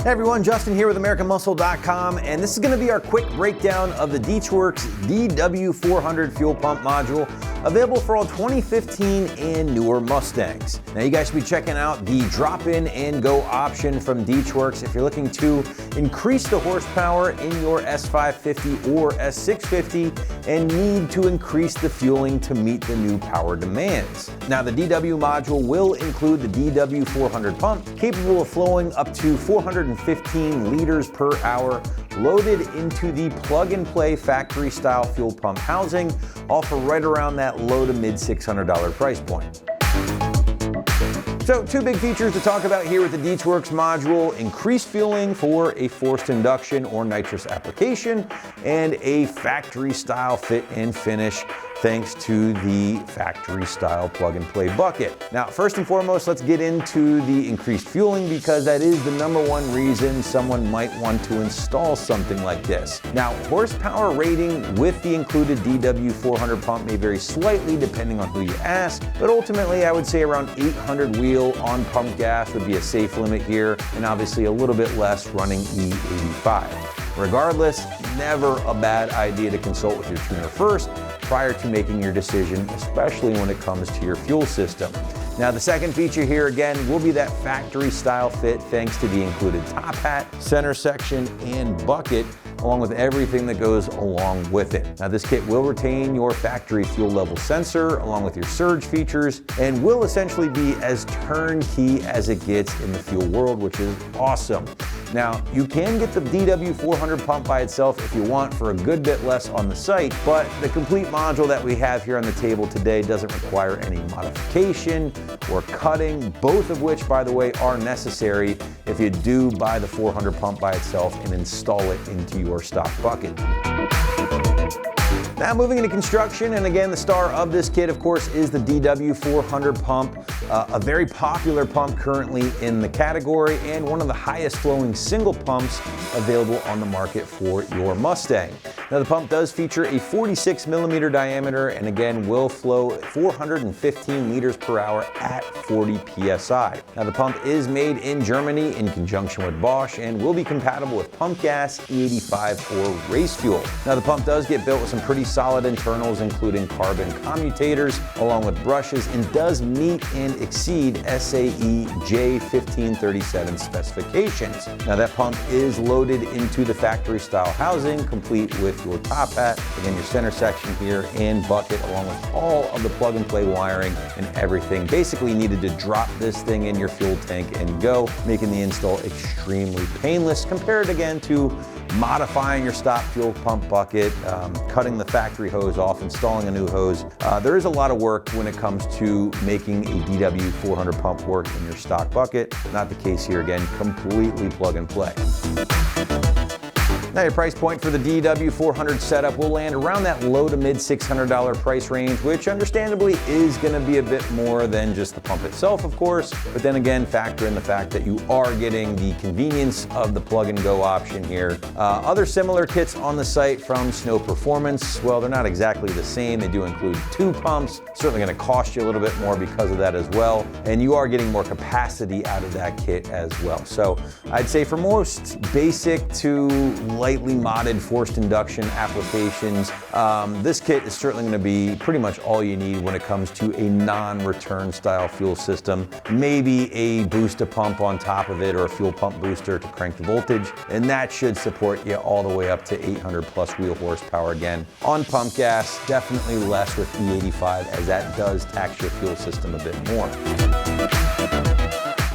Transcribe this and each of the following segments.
Hey everyone, Justin here with AmericanMuscle.com, and this is going to be our quick breakdown of the DeetzWorks DW400 fuel pump module, available for all 2015 and newer Mustangs. Now you guys should be checking out the drop-in and go option from DeetzWorks if you're looking to increase the horsepower in your S550 or S650 and need to increase the fueling to meet the new power demands. Now the DW module will include the DW400 pump, capable of flowing up to 415 liters per hour, loaded into the plug-and-play factory-style fuel pump housing, all for right around that low to mid $600 price point. So two big features to talk about here with the DeetzWorks module: increased fueling for a forced induction or nitrous application, and a factory-style fit and finish thanks to the factory-style plug-and-play bucket. Now, first and foremost, let's get into the increased fueling, because that is the #1 reason someone might want to install something like this. Now, horsepower rating with the included DW400 pump may vary slightly depending on who you ask, but ultimately I would say around 800 wheel on pump gas would be a safe limit here, and obviously a little bit less running E85. Regardless, never a bad idea to consult with your tuner first prior to making your decision, especially when it comes to your fuel system. Now the second feature here again will be that factory style fit thanks to the included top hat, center section, and bucket, along with everything that goes along with it. Now this kit will retain your factory fuel level sensor along with your surge features, and will essentially be as turnkey as it gets in the fuel world, which is awesome. Now you can get the DW400 pump by itself if you want for a good bit less on the site, but the complete module that we have here on the table today doesn't require any modification or cutting, both of which, by the way, are necessary if you do buy the 400 pump by itself and install it into your stock bucket. Now moving into construction, and again the star of this kit of course is the DW400 pump, a very popular pump currently in the category and one of the highest flowing single pumps available on the market for your Mustang. Now the pump does feature a 46mm diameter and again will flow 415 liters per hour at 40 psi. Now the pump is made in Germany in conjunction with Bosch and will be compatible with pump gas, E85, or race fuel. Now the pump does get built with some pretty solid internals, including carbon commutators along with brushes, and does meet and exceed SAE J1537 specifications. Now that pump is loaded into the factory style housing, complete with your top hat, again your center section here, and bucket, along with all of the plug and play wiring and everything basically needed to drop this thing in your fuel tank and go, making the install extremely painless compared again to modifying your stock fuel pump bucket, cutting the factory hose off, installing a new hose. There is a lot of work when it comes to making a DW400 pump work in your stock bucket. Not the case here, again, completely plug and play. Now your price point for the DW400 setup will land around that low to mid $600 price range, which understandably is going to be a bit more than just the pump itself, of course, but then again factor in the fact that you are getting the convenience of the plug and go option here. Other similar kits on the site from Snow Performance, well, they're not exactly the same. They do include 2 pumps, certainly going to cost you a little bit more because of that as well, and you are getting more capacity out of that kit as well. So I'd say for most basic to lightly modded forced induction applications, this kit is certainly going to be pretty much all you need when it comes to a non-return style fuel system. Maybe a booster pump on top of it or a fuel pump booster to crank the voltage, and that should support you all the way up to 800 plus wheel horsepower again. On pump gas, definitely less with E85, as that does tax your fuel system a bit more.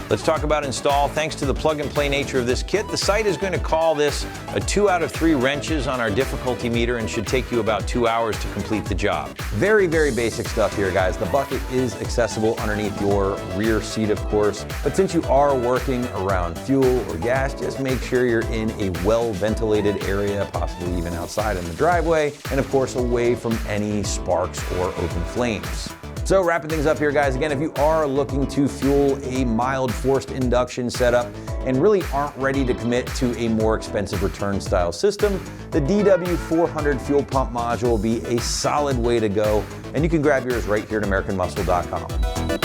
Let's talk about install. Thanks to the plug-and-play nature of this kit, the site is going to call this a 2 out of 3 wrenches on our difficulty meter and should take you about 2 hours to complete the job. Very, very basic stuff here, guys. The bucket is accessible underneath your rear seat, of course, but since you are working around fuel or gas, just make sure you're in a well-ventilated area, possibly even outside in the driveway, and of course away from any sparks or open flames. So wrapping things up here, guys, again, if you are looking to fuel a mild forced induction setup and really aren't ready to commit to a more expensive return style system, the DW400 fuel pump module will be a solid way to go, and you can grab yours right here at AmericanMuscle.com.